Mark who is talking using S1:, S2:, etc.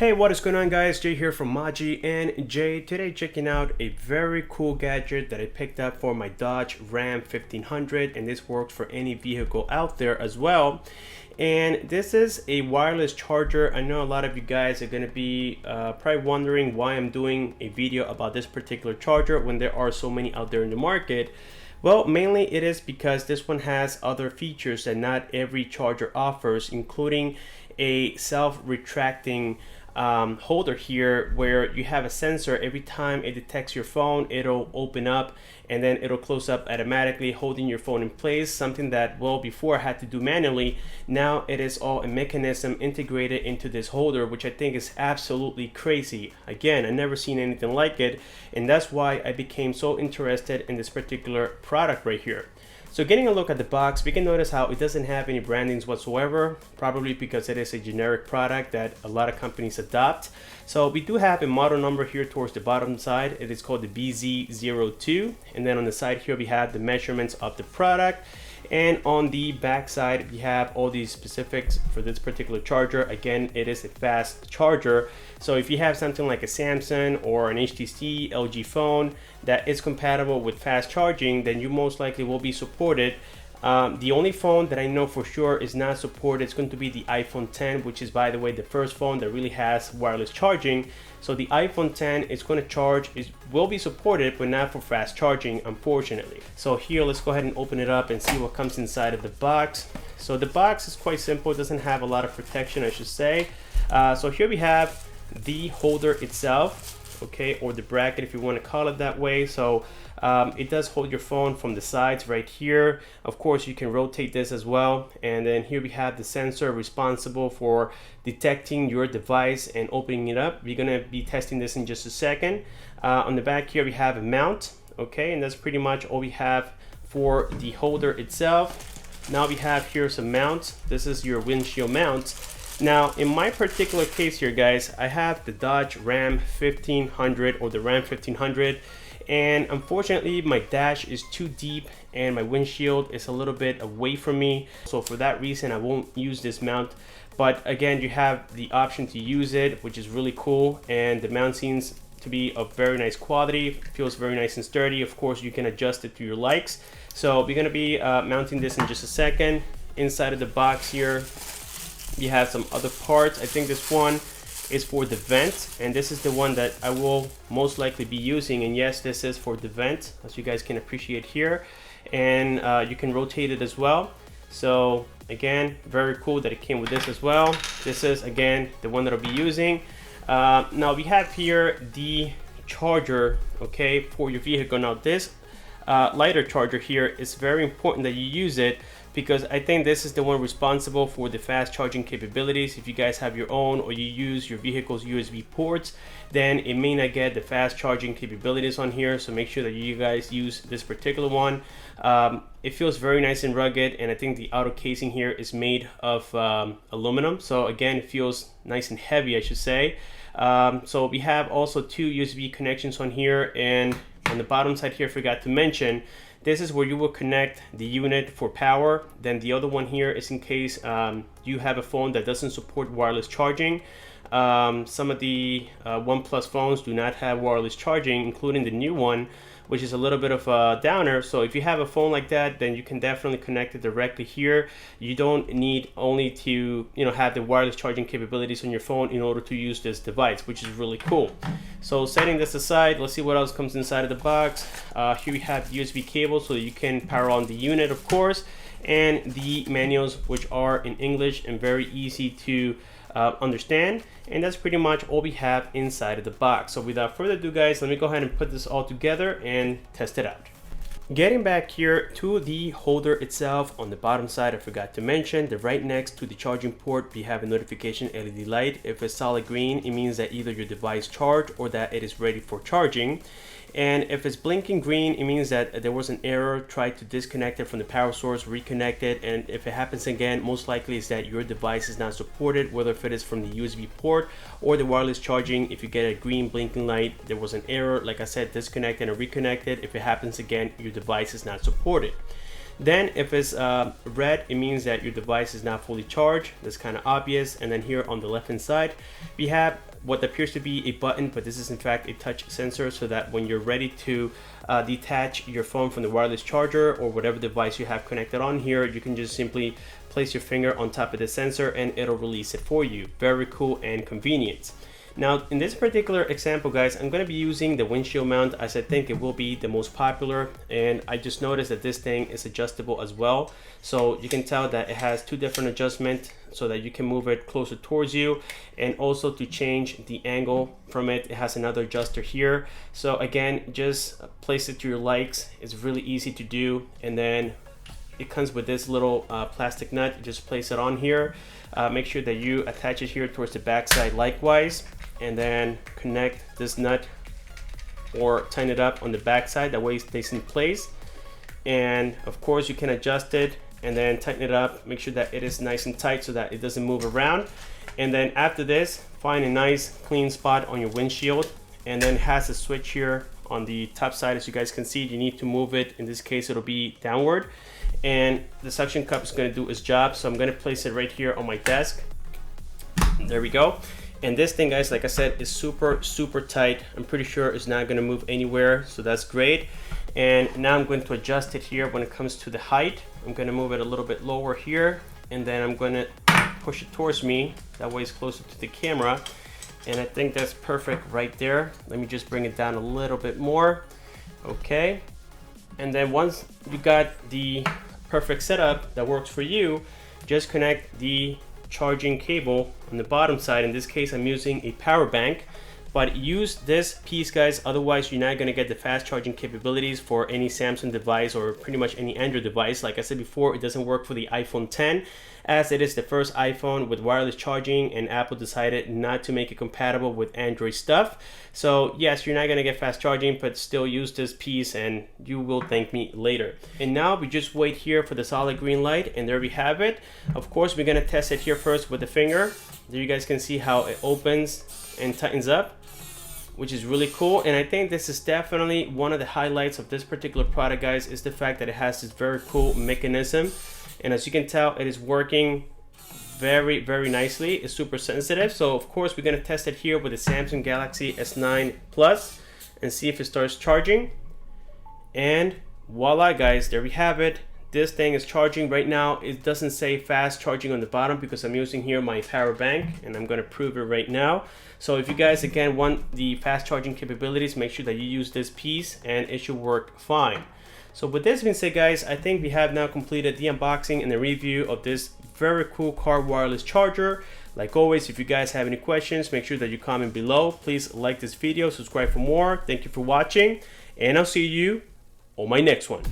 S1: Hey, what is going on, guys? Jay here from Maji and Jay. Today checking out a very cool gadget that I picked up for my Dodge Ram 1500, and this works for any vehicle out there as well. And this is a wireless charger. I know a lot of you guys are going to be probably wondering why I'm doing a video about this particular charger when there are so many out there in the market. Well, mainly it is because this one has other features that not every charger offers, including a self-retracting holder here where you have a sensor. Every time it detects your phone, it'll open up and then it'll close up automatically, holding your phone in place, something that, well, before I had to do manually. Now it is all a mechanism integrated into this holder, which I think is absolutely crazy. Again, I've never seen anything like it, and that's why I became so interested in this particular product right here. So getting a look at the box, we can notice how it doesn't have any brandings whatsoever, probably because it is a generic product that a lot of companies adopt. So we do have a model number here towards the bottom side. It is called the BZ02. And then on the side here, we have the measurements of the product. And on the back side, we have all these specifics for this particular charger. Again, it is a fast charger. So if you have something like a Samsung or an HTC, LG phone that is compatible with fast charging, then you most likely will be supported. The only phone that I know for sure is not supported is going to be the iPhone X, which is, by the way, the first phone that really has wireless charging. So the iPhone X is going to charge, will be supported, but not for fast charging, unfortunately. So here, let's go ahead and open it up and see what comes inside of the box. So the box is quite simple. It doesn't have a lot of protection, I should say. So here we have the holder itself, okay, or the bracket if you want to call it that way. So it does hold your phone from the sides right here. Of course, you can rotate this as well. And then here we have the sensor responsible for detecting your device and opening it up. We're gonna be testing this in just a second. On the back here, we have a mount, okay, and that's pretty much all we have for the holder itself. Now we have here some mounts. This is your windshield mount. Now, in my particular case here, guys, I have the Dodge Ram 1500 or the Ram 1500. And unfortunately, my dash is too deep and my windshield is a little bit away from me. So for that reason, I won't use this mount. But again, you have the option to use it, which is really cool. And the mount seems to be of very nice quality. It feels very nice and sturdy. Of course, you can adjust it to your likes. So we're gonna be mounting this in just a second. Inside of the box here, we have some other parts. I think this one is for the vent, and this is the one that I will most likely be using. And yes, this is for the vent, as you guys can appreciate here. And you can rotate it as well. So again, very cool that it came with this as well. This is, again, the one that I'll be using. Now we have here the charger, okay, for your vehicle. Now this lighter charger here is very important that you use it, because I think this is the one responsible for the fast charging capabilities. If you guys have your own or you use your vehicle's USB ports, then it may not get the fast charging capabilities on here. So make sure that you guys use this particular one. It feels very nice and rugged, and I think the outer casing here is made of aluminum. So again, it feels nice and heavy, I should say. So we have also two USB connections on here, and on the bottom side here, I forgot to mention, this is where you will connect the unit for power. Then the other one here is in case you have a phone that doesn't support wireless charging. Some of the OnePlus phones do not have wireless charging, including the new one, which is a little bit of a downer. So if you have a phone like that, then you can definitely connect it directly here. You don't need only to have the wireless charging capabilities on your phone in order to use this device, which is really cool. So setting this aside, let's see what else comes inside of the box. Here we have USB cable so that you can power on the unit, of course, and the manuals, which are in English and very easy to understand. And that's pretty much all we have inside of the box. So without further ado, guys, let me go ahead and put this all together and test it out. Getting back here to the holder itself, on the bottom side, I forgot to mention that right next to the charging port, we have a notification LED light. If it's solid green, it means that either your device charged or that it is ready for charging. And if it's blinking green, it means that there was an error. Try to disconnect it from the power source, reconnect it, and if it happens again, most likely is that your device is not supported, whether if it is from the USB port or the wireless charging. If you get a green blinking light, there was an error. Like I said, disconnect it and reconnect it. If it happens again, your device is not supported. Then if it's red, it means that your device is not fully charged. That's kind of obvious. And then here on the left hand side, we have what appears to be a button, but this is in fact a touch sensor, so that when you're ready to detach your phone from the wireless charger or whatever device you have connected on here, you can just simply place your finger on top of the sensor and it'll release it for you. Very cool and convenient. Now in this particular example, guys, I'm going to be using the windshield mount, as I think it will be the most popular, and I just noticed that this thing is adjustable as well. So you can tell that it has two different adjustments so that you can move it closer towards you, and also to change the angle from it, it has another adjuster here. So again, just place it to your likes. It's really easy to do, and then it comes with this little plastic nut. Just place it on here. Make sure that you attach it here towards the back side likewise, and then connect this nut or tighten it up on the back side. That way it stays in place. And of course you can adjust it and then tighten it up. Make sure that it is nice and tight so that it doesn't move around. And then after this, find a nice clean spot on your windshield, and then it has a switch here on the top side. As you guys can see, you need to move it. In this case, it'll be downward, and the suction cup is going to do its job. So I'm going to place it right here on my desk. There we go. And this thing, guys, like I said, is super tight. I'm pretty sure it's not going to move anywhere, so that's great. And now I'm going to adjust it here when it comes to the height. I'm going to move it a little bit lower here, and then I'm going to push it towards me. That way it's closer to the camera, and I think that's perfect right there. Let me just bring it down a little bit more. Okay, and then once you got the perfect setup that works for you, just connect the charging cable on the bottom side. In this case, I'm using a power bank, but use this piece, guys, otherwise you're not going to get the fast charging capabilities for any Samsung device or pretty much any Android device. Like I said before, it doesn't work for the iPhone 10, as it is the first iPhone with wireless charging, and Apple decided not to make it compatible with Android stuff. So yes, you're not going to get fast charging, but still use this piece and you will thank me later. And now we just wait here for the solid green light, and there we have it. Of course, we're going to test it here first with the finger. There you guys can see how it opens and tightens up, which is really cool. And I think this is definitely one of the highlights of this particular product, guys, is the fact that it has this very cool mechanism. And as you can tell, it is working very nicely. It's super sensitive. So of course we're going to test it here with the Samsung Galaxy S9 Plus and see if it starts charging. And voila, guys, there we have it. This thing is charging right now. It doesn't say fast charging on the bottom because I'm using here my power bank, and I'm going to prove it right now. So if you guys again want the fast charging capabilities, make sure that you use this piece and it should work fine. So with this being said, guys, I think we have now completed the unboxing and the review of this very cool car wireless charger. Like always, if you guys have any questions, make sure that you comment below. Please like this video, subscribe for more. Thank you for watching, and I'll see you on my next one.